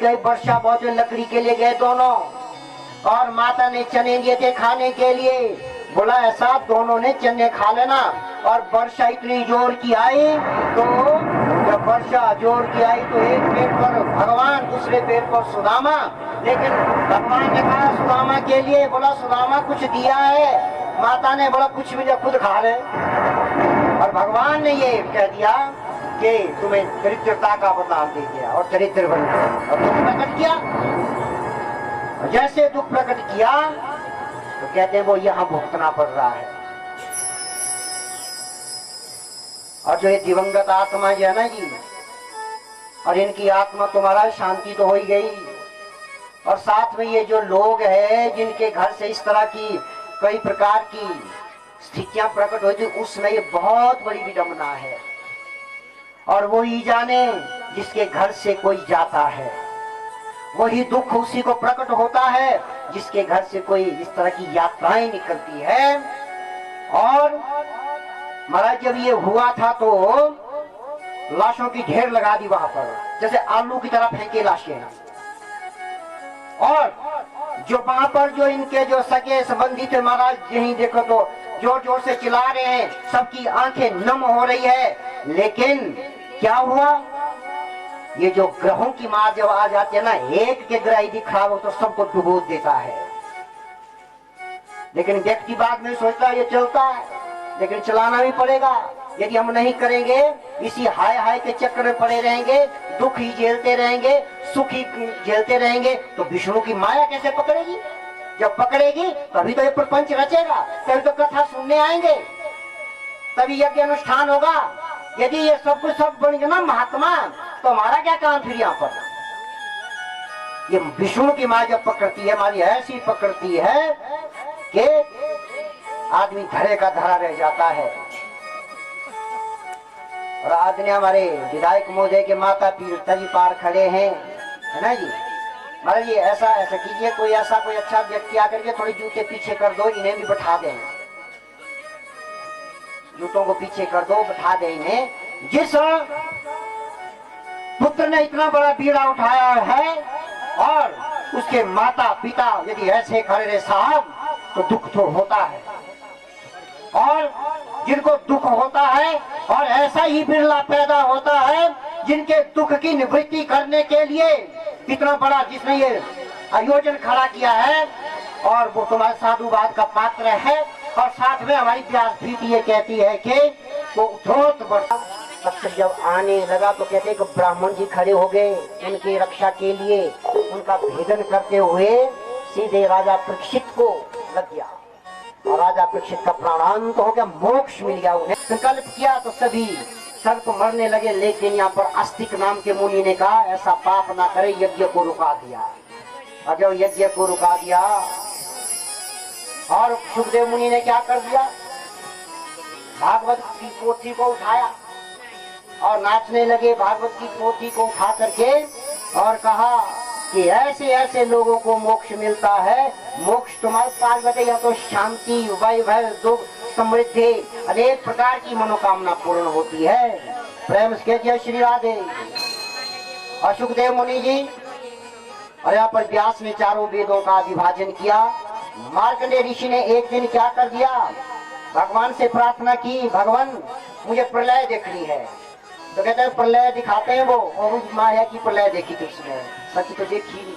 गए वर्षा बहुत लकड़ी के लिए गए दोनों, और माता ने चने दिए थे खाने के लिए। बोला ऐसा दोनों ने चने खा लेना। और वर्षा इतनी जोर की आई, तो जब वर्षा जोर की आई तो एक पेड़ पर भगवान, दूसरे पेड़ पर सुदामा। लेकिन भगवान ने कहा सुदामा के लिए, बोला सुदामा कुछ दिया है? माता ने बोला कुछ भी नहीं, खुद खा रहे। और भगवान ने ये कह दिया कि तुम्हें दरिद्रता का वरदान दे दिया और दरिद्र बन गए। और दुख प्रकट किया, जैसे दुख प्रकट किया तो कहते हैं वो यहां भुगतना पड़ रहा है। और जो ये दिवंगत आत्मा जो है ना जी, और इनकी आत्मा तुम्हारा शांति तो हो ही गई, और साथ में ये जो लोग हैं जिनके घर से इस तरह की कई प्रकार की स्थितियां प्रकट हुई थी, उसमें ये बहुत बड़ी विडंबना है। और वो ही जाने जिसके घर से कोई जाता है, वही दुख उसी को प्रकट होता है जिसके घर से कोई इस तरह की यात्राएं निकलती है। और महाराज जब ये हुआ था तो लाशों की ढेर लगा दी वहां पर, जैसे आलू की तरह फेंके लाशें। और जो वहां पर जो इनके जो सगे संबंधी थे महाराज, यही देखो तो जोर जोर से चिल्ला रहे हैं, सबकी आंखें नम हो रही है। लेकिन क्या हुआ, ये जो ग्रहों की मार जब आ जाती है ना, एक के ग्रह यदि खराब हो तो सबको डुबो देता है। लेकिन व्यक्ति बाद में सोचता है ये चलता है, लेकिन चलाना भी पड़ेगा। यदि हम नहीं करेंगे, इसी हाय हाय के चक्कर में पड़े रहेंगे, दुख ही झेलते रहेंगे, सुख ही झेलते रहेंगे, तो विष्णु की माया कैसे पकड़ेगी? जब पकड़ेगी तभी तो ये प्रपंच रचेगा, तभी तो कथा सुनने आएंगे, तभी यज्ञ अनुष्ठान होगा। यदि ये सब कुछ सब बन गया ना महात्मा, तो हमारा क्या काम फिर यहाँ पर? ये विष्णु की माया जब पकड़ती है, हमारी ऐसी पकड़ती है कि आदमी धरे का धरा रह जाता है। और आज ने हमारे विधायक महोदय के माता पिता जी पार खड़े हैं, है ना जी। महाराज ये ऐसा ऐसा कीजिए, कोई ऐसा कोई अच्छा व्यक्ति आकर के थोड़ी जूते पीछे कर दो, इन्हें भी बैठा दें, जूतों को पीछे कर दो, बैठा दें इन्हें। जिस पुत्र ने इतना बड़ा बीड़ा उठाया है और उसके माता पिता यदि ऐसे खड़े रहे साहब, तो दुख तो होता है। और जिनको दुख होता है, और ऐसा ही बिरला पैदा होता है जिनके दुख की निवृत्ति करने के लिए इतना बड़ा जिसने ये आयोजन खड़ा किया है, और वो तुम्हारे साधुवाद का पात्र है। और साथ में हमारी व्यासपीठ ये कहती है कि वो उद्धोत वर्षा जब आने लगा तो कहते हैं कि ब्राह्मण जी खड़े हो गए उनकी रक्षा के लिए, उनका भेदन करते हुए सीधे राजा परीक्षित को लग गया, और राजा परीक्षित का प्राणांत हो गया, मोक्ष मिल गया उन्हें। संकल्प किया तो सभी सर्प मरने लगे। लेकिन यहाँ पर आस्तिक नाम के मुनि ने कहा ऐसा पाप ना करे, यज्ञ को रुका दिया। और जब यज्ञ को रुका दिया, और सुखदेव मुनि ने क्या कर दिया, भागवत की पोथी को उठाया और नाचने लगे। भागवत की पोथी को उठा करके और कहा कि ऐसे ऐसे लोगों को मोक्ष मिलता है। मोक्ष तुम्हारे पास बैठे, या तो शांति, वैभव, दुख, समृद्धि, अनेक प्रकार की मनोकामना पूर्ण होती है। प्रेम से जय श्री राधे। और सुखदेव मुनि जी, और यहाँ पर व्यास ने चारों वेदों का विभाजन किया। मार्कंडेय ऋषि ने एक दिन क्या कर दिया, भगवान से प्रार्थना की, भगवान मुझे प्रलय देखनी है। तो कहते हैं प्रलय दिखाते हैं वो, और माया की प्रलय देखी थी उसने, सच तो देखी नहीं।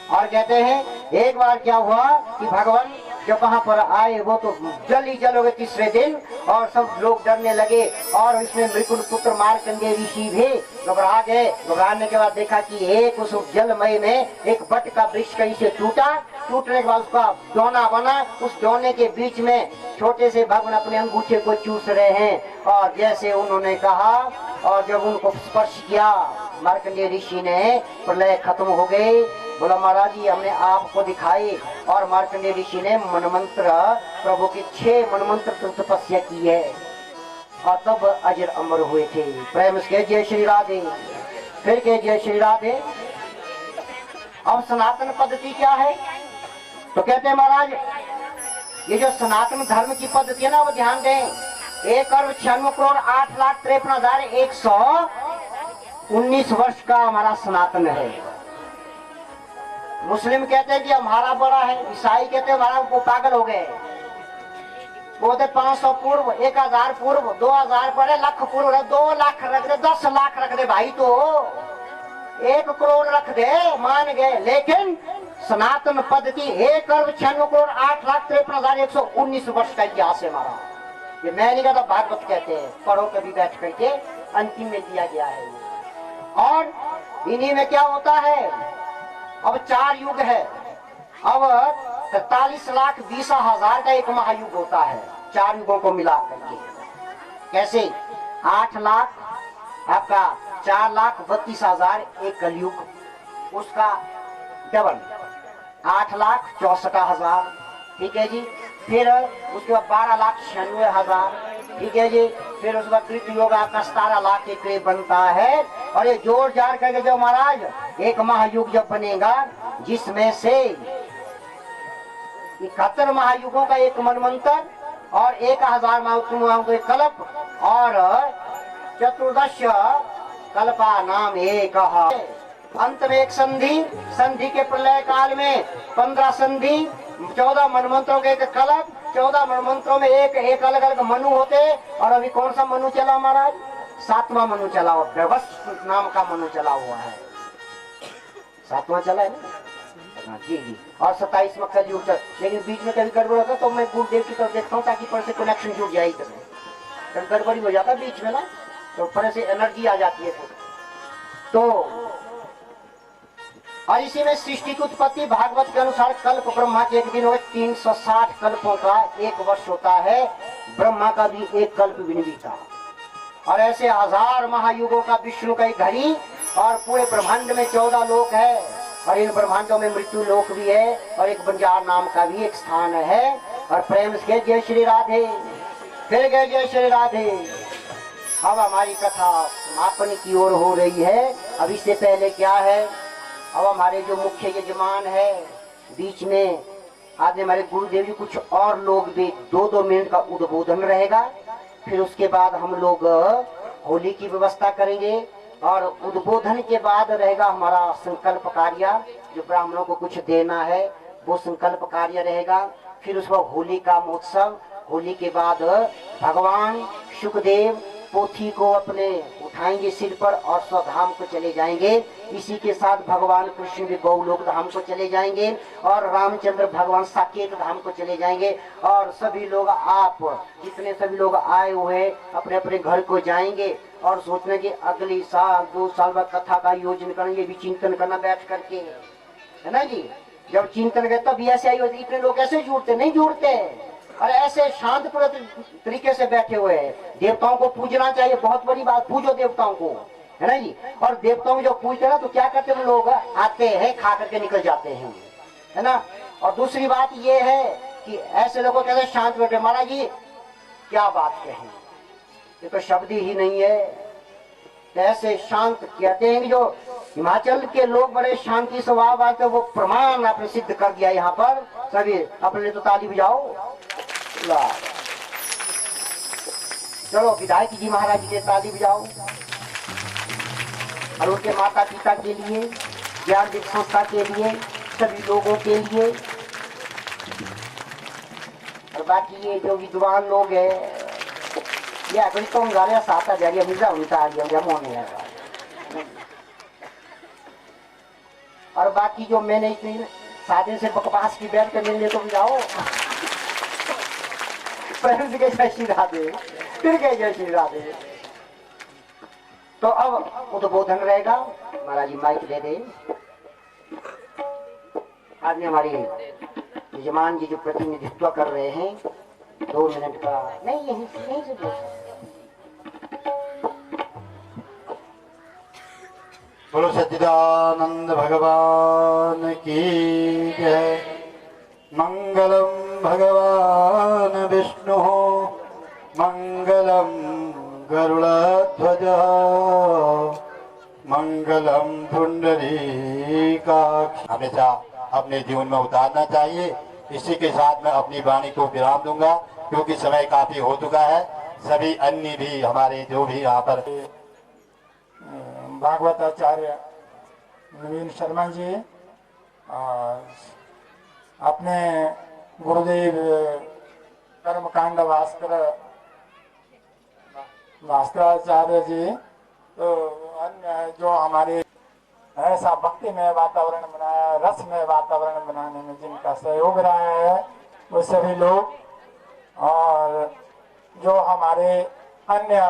और कहते हैं एक बार क्या हुआ कि भगवान जब वहां पर आए, वो तो जल ही जल हो गए तीसरे दिन, और सब लोग डरने लगे। और इसमें मृकुल पुत्र मार्कंडेय ऋषि भी घबरा गए। घबराने के बाद देखा कि एक उस जलमय में एक बट का वृक्ष कहीं से टूटा, टूटने के बाद उसका डोना बना। उस डोने के बीच में छोटे से भगवान अपने अंगूठे को चूस रहे हैं। और जैसे उन्होंने कहा, और जब उनको स्पर्श किया मार्कंडेय ऋषि ने, प्रलय खत्म हो गई। बोला महाराज जी हमने आपको दिखाई। और मार्कंडेय ऋषि ने मनमंत्र, प्रभु की 6 मनमंत्र तपस्या की है, और तब अजर अमर हुए थे। प्रेम से जय श्री राधे। फिर के जय श्री राधे। अब सनातन पद्धति क्या है, तो कहते हैं महाराज ये जो सनातन धर्म की पद्धति है ना, वो ध्यान दें। 1,96,08,53,119 वर्ष का हमारा सनातन है। मुस्लिम कहते हैं कि हमारा बड़ा है, ईसाई कहते हैं हमारा, वो पागल हो गए। बोलते 500 पूर्व, 1000 पूर्व, 2000 पड़े, लाख पूर्व, 2 लाख रख दे, 10 लाख रख दे भाई, तो 1 करोड़ रख दे, मान गए। लेकिन सनातन पद्धति 1,96,08,53,119 वर्ष का इतिहास है हमारा। ये मैं नहीं कहता, भागवत कहते हैं, पढ़ो कभी बैठ करके, अंतिम में दिया गया है। और इन्हीं में क्या होता है, अब 4 युग है। अब 43,20,000 का एक महायुग होता है, 4 युगों को मिला करके। कैसे? 8 लाख आपका 4,32,000 एक कलयुग, उसका डबल 8,64,000, ठीक है जी। फिर उसके बाद 12,96,000, ठीक है जी। फिर उसके बाद कृतयुग आपका 17 लाख के करीब बनता है। और ये जोड़ जाड़ करके जो महाराज एक महायुग जब बनेगा, जिसमें से 71 महायुगों का एक मनवंतर और 1000 महायुगों का एक कल्प और 14 कल्पा नाम एक। अंत में एक संधि, संधि के प्रलय काल में 15 संधि, 14 मनमंत्रों के एक कल्प, 14 मनमंत्रों में एक अलग अलग मनु होते। और अभी कौन सा मनु चला महाराज? 7वां मनु चला हुआ, व्यवस्थ नाम का मनु चला हुआ है, 7वां चला है ना जी जी। और 27वां कलयुग चल, लेकिन बीच में कभी गड़बड़ होता तो मैं गुरुदेव की तरफ देखता हूँ, ताकि पर से कनेक्शन जुड़ जाए। कभी गड़बड़ी हो जाता बीच में ना, तो पर से एनर्जी आ जाती है। तो और इसी में सृष्टि की उत्पत्ति भागवत के अनुसार कल्प ब्रह्मा के एक दिन हो, 360 कल्पों का एक वर्ष होता है। ब्रह्मा का भी एक कल्प भी नहीं बीता। और ऐसे 1000 महायुगों का विष्णु का एक घड़ी। और पूरे ब्रह्मांड में 14 लोक है, और इन ब्रह्मांडों में मृत्यु लोक भी है, और एक बंजार नाम का भी एक स्थान है। और प्रेम से जय श्री राधे, फिर गए जय श्री राधे। अब हमारी कथा समापन की ओर हो रही है। अब इससे पहले क्या है, अब हमारे जो मुख्य यजमान है, बीच में आज हमारे गुरुदेव जी, कुछ और लोग भी 2-2 मिनट का उद्बोधन रहेगा। फिर उसके बाद हम लोग होली की व्यवस्था करेंगे, और उद्बोधन के बाद रहेगा हमारा संकल्प कार्य, जो ब्राह्मणों को कुछ देना है, वो संकल्प कार्य रहेगा। फिर उसका होली का महोत्सव। होली के बाद भगवान सुखदेव पोथी को अपने उठाएंगे सिर पर और स्वधाम को चले जाएंगे। इसी के साथ भगवान कृष्ण भी गौलोक धाम को चले जाएंगे, और रामचंद्र भगवान साकेत धाम को चले जाएंगे। और सभी लोग, आप जितने सभी लोग आए हुए अपने अपने घर को जाएंगे, और सोचने की अगली साल 2 साल बाद कथा का आयोजन करेंगे, भी चिंतन करना बैठ करके, है ना जी। जब चिंतन करते तब ऐसे आई होती, इतने लोग कैसे जुड़ते? नहीं जुड़ते। और ऐसे शांत तरीके से बैठे हुए हैं। देवताओं को पूजना चाहिए, बहुत बड़ी बात, पूजो देवताओं को, है ना जी। और देवताओं को जो पूजते ना, तो क्या करते हैं लोग? आते हैं, खा करके निकल जाते हैं, है ना। और दूसरी बात ये है कि ऐसे लोगों कहते शांत बैठे। महाराज जी क्या बात कहें, ये तो शब्द ही नहीं है। ऐसे शांत कहते हैं, जो हिमाचल के लोग बड़े शांति स्वभाव आते, वो प्रमाण आपने सिद्ध कर दिया यहाँ पर। सभी अपने तो ताली बजाओ। चलो विधायक जी महाराज जी के ताली बजाओ, और उनके माता पिता के लिए, ज्ञान विद संस्था के लिए, सभी लोगों के लिए। और बाकी ये जो विद्वान लोग हैं, ये अभी तो गाने साता जारिया मिल उनका मोने। और बाकी जो मैंने इतनी सादे से बकवास की बैठ कर मिलने तो जाओ। प्रेम से जय श्री राधे, फिर गए जय श्री राधे। तो अब उद्बोधन रहेगा। महाराज जी माइक दे दे। आज हमारे यजमान जी जो प्रतिनिधित्व कर रहे हैं, 2 मिनट का नहीं, यहीं से बोल। बोलो सच्चिदानंद भगवान की जय। मंगलम भगवान विष्णु, मंगलम गरुड़ध्वज, मंगलम पुंडरीकाक्ष। हमेशा अपने जीवन में उतारना चाहिए। इसी के साथ मैं अपनी वाणी को विराम दूंगा, क्योंकि समय काफी हो चुका है। सभी अन्य भी हमारे जो भी यहाँ पर भागवत आचार्य नवीन शर्मा जी अपने गुरुदेव कर्मकांड भास्कराचार्य जी, तो अन्य जो हमारे ऐसा भक्ति में वातावरण बनाया, रस में वातावरण बनाने में जिनका सहयोग रहा है वो सभी लोग, और जो हमारे अन्य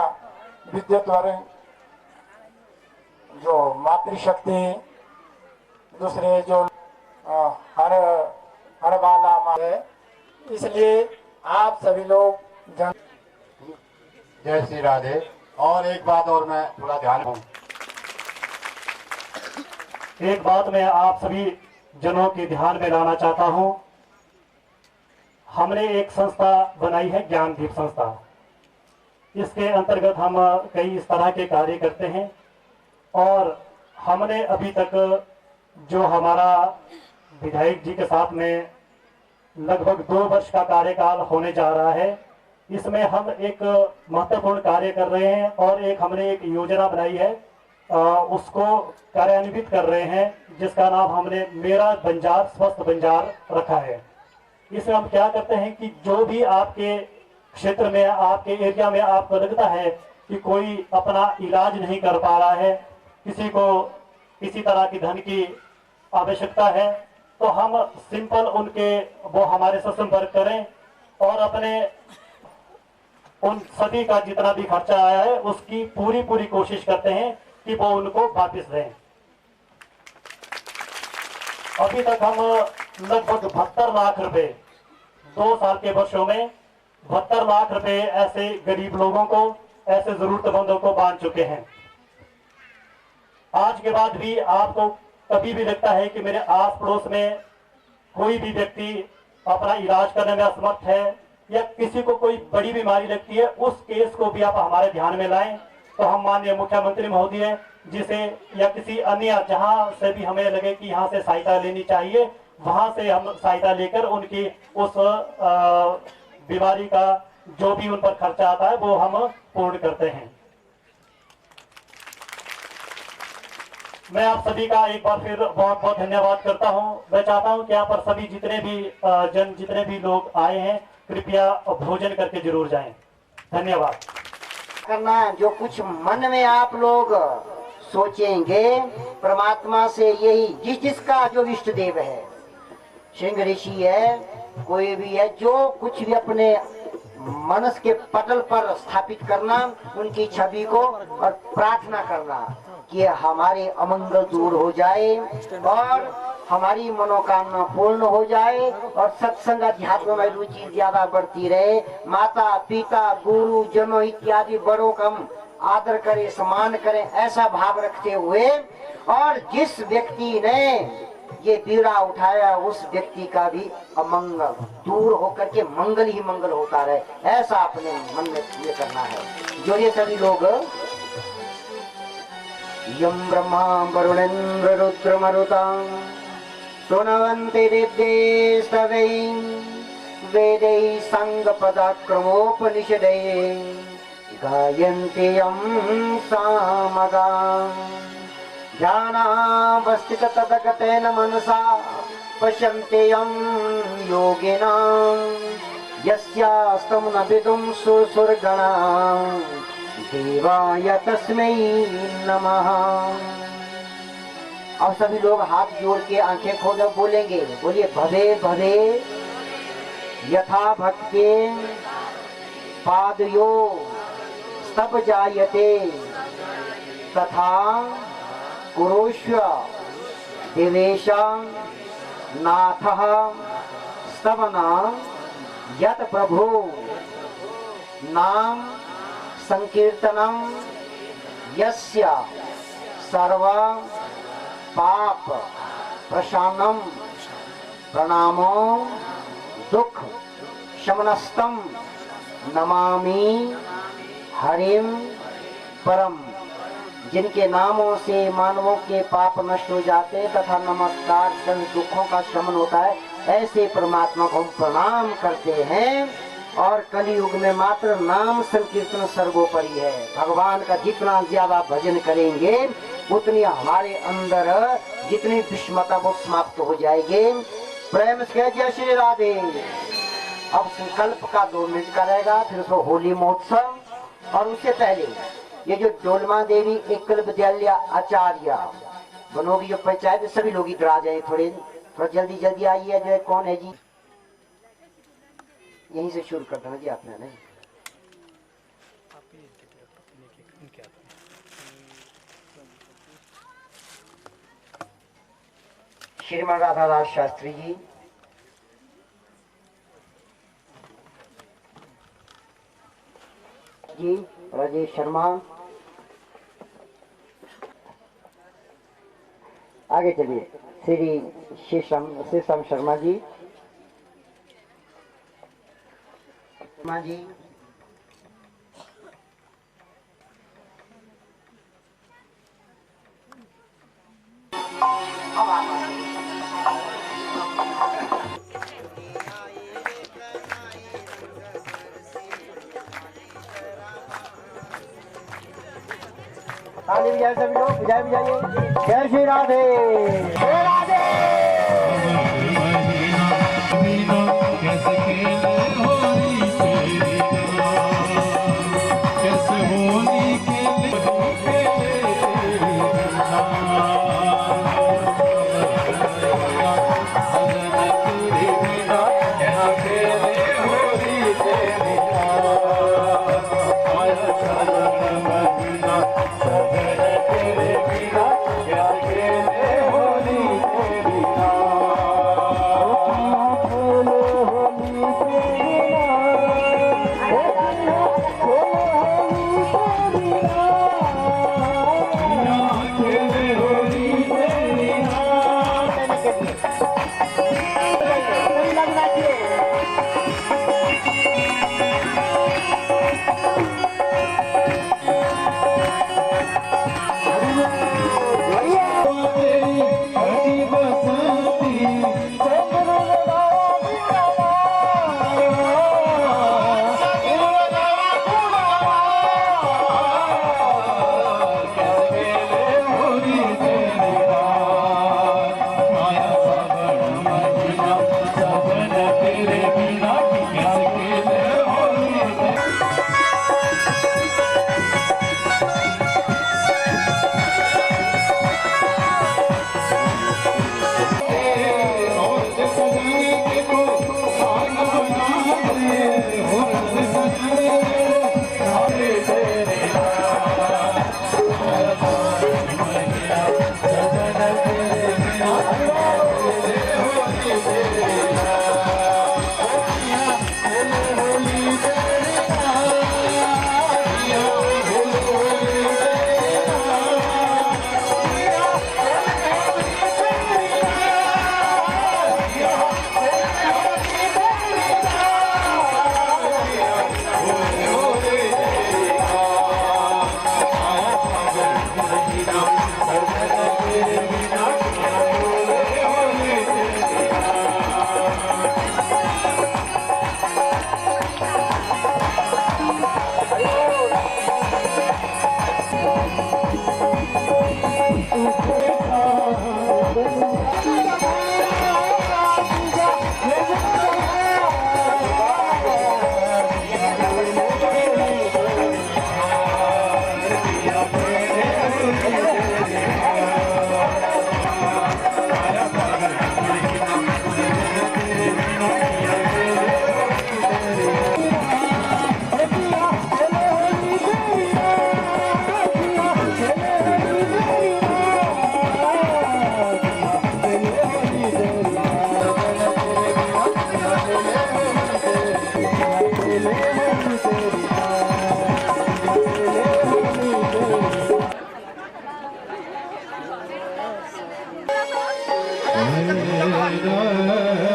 विद्युत वर्ग, जो मातृशक्ति, दूसरे जो हर वाला है, इसलिए आप सभी लोग जय श्री राधे। और एक बात और मैं थोड़ा ध्यान दूं, एक बात मैं आप सभी जनों के ध्यान में लाना चाहता हूं। हमने एक संस्था बनाई है, ज्ञानदीप संस्था। इसके अंतर्गत हम कई इस तरह के कार्य करते हैं, और हमने अभी तक जो हमारा विधायक जी के साथ में लगभग 2 वर्ष का कार्यकाल होने जा रहा है, इसमें हम एक महत्वपूर्ण कार्य कर रहे हैं और हमने एक योजना बनाई है, उसको कार्यान्वित कर रहे हैं, जिसका नाम हमने मेरा बंजार स्वस्थ बंजार रखा है। इसमें हम क्या करते हैं कि जो भी आपके क्षेत्र में, आपके एरिया में आपको लगता है कि कोई अपना इलाज नहीं कर पा रहा है, किसी को किसी तरह की धन की आवश्यकता है, तो हम सिंपल वो हमारे से संपर्क करें और अपने उन सभी का जितना भी खर्चा आया है उसकी पूरी कोशिश करते हैं कि वो उनको वापस दें। अभी तक हम लगभग 72 लाख रुपए 2 साल के वर्षों में 72 लाख रुपए ऐसे गरीब लोगों को, ऐसे जरूरतमंदों को बांट चुके हैं। आज के बाद भी आपको कभी भी लगता है कि मेरे आस पड़ोस में कोई भी व्यक्ति अपना इलाज करने में असमर्थ है या किसी को कोई बड़ी बीमारी लगती है, उस केस को भी आप हमारे ध्यान में लाएं, तो हम माननीय मुख्यमंत्री महोदय जिसे या किसी अन्य जहां से भी हमें लगे कि यहां से सहायता लेनी चाहिए, वहां से हम सहायता लेकर उनकी उस बीमारी का जो भी उन पर खर्चा आता है वो हम पूर्ण करते हैं। मैं आप सभी का एक बार फिर बहुत बहुत धन्यवाद करता हूं। मैं चाहता हूं कि यहाँ पर सभी जितने भी लोग आए हैं, कृपया भोजन करके जरूर जाएं। धन्यवाद। करना जो कुछ मन में आप लोग सोचेंगे, परमात्मा से यही जिसका जो इष्ट देव है, सिंह ऋषि है, कोई भी है, जो कुछ भी अपने मनस के पटल पर स्थापित करना, उनकी छवि को, और प्रार्थना करना कि हमारे अमंगल दूर हो जाए और हमारी मनोकामना पूर्ण हो जाए और सत्संग अध्यात्म में रुचि ज्यादा बढ़ती रहे। माता पिता गुरु जनों इत्यादि बड़ों का आदर करें, सम्मान करें, ऐसा भाव रखते हुए, और जिस व्यक्ति ने ये पीड़ा उठाया उस व्यक्ति का भी अमंगल दूर होकर के मंगल ही मंगल होता रहे, ऐसा अपने मन में ये करना है। जो ये सभी लोग यम ब्रह्मा वरुणेन्द्र रुद्र मरुतां सुनवन्ति दिव्ये स्तवै वेदै संग पदाक्रमोपनिषदै गायन्ति यं सामगाम् ध्यानावस्थित तदगतेन मनसा पश्यन्ति यं योगिनां यस्यास्तं न विदुं सुरसुरगणां देवाय तस्मै नमः। अब सभी लोग हाथ जोड़ के आंखें खोल बोलेंगे, बोलिए भवे भवे यथा भक्ते पादयो स्तव जायते तथा कुरुष्व देवेश नाथ स्तवना यत प्रभु नाम संकीर्तनम यस्य सर्व पाप प्रशानम प्रणामो दुख शमनस्तम नमामि हरिम परम। जिनके नामों से मानवों के पाप नष्ट हो जाते तथा नमस्कार से दुखों का शमन होता है, ऐसे परमात्मा को हम प्रणाम करते हैं। और कलयुग में मात्र नाम संकीर्तन सर्वोपरि है। भगवान का जितना ज्यादा भजन करेंगे उतनी हमारे अंदर जितनी विषमता वो समाप्त हो जाएगी। प्रेम से जय श्री राधे। अब संकल्प का 2 मिनट का रहेगा, फिर उसको होली महोत्सव। और उससे पहले ये जो डोलमा देवी एकल विद्यालय आचार्य बनोगी जो पंचायत, सभी लोग इधर आ जाए, थोड़ा जल्दी जल्दी आइए। जो कौन है जी, यहीं से शुरू कर देना जी आपने। नहीं श्रीमान राधा दास शास्त्री जी, जी राजेश शर्मा, आगे चलिए श्री शेषम शर्मा जी, शर्मा जी, ताली बजाए सभी लोग, बजाइए। जय श्री राधे, जय राधे। Hey,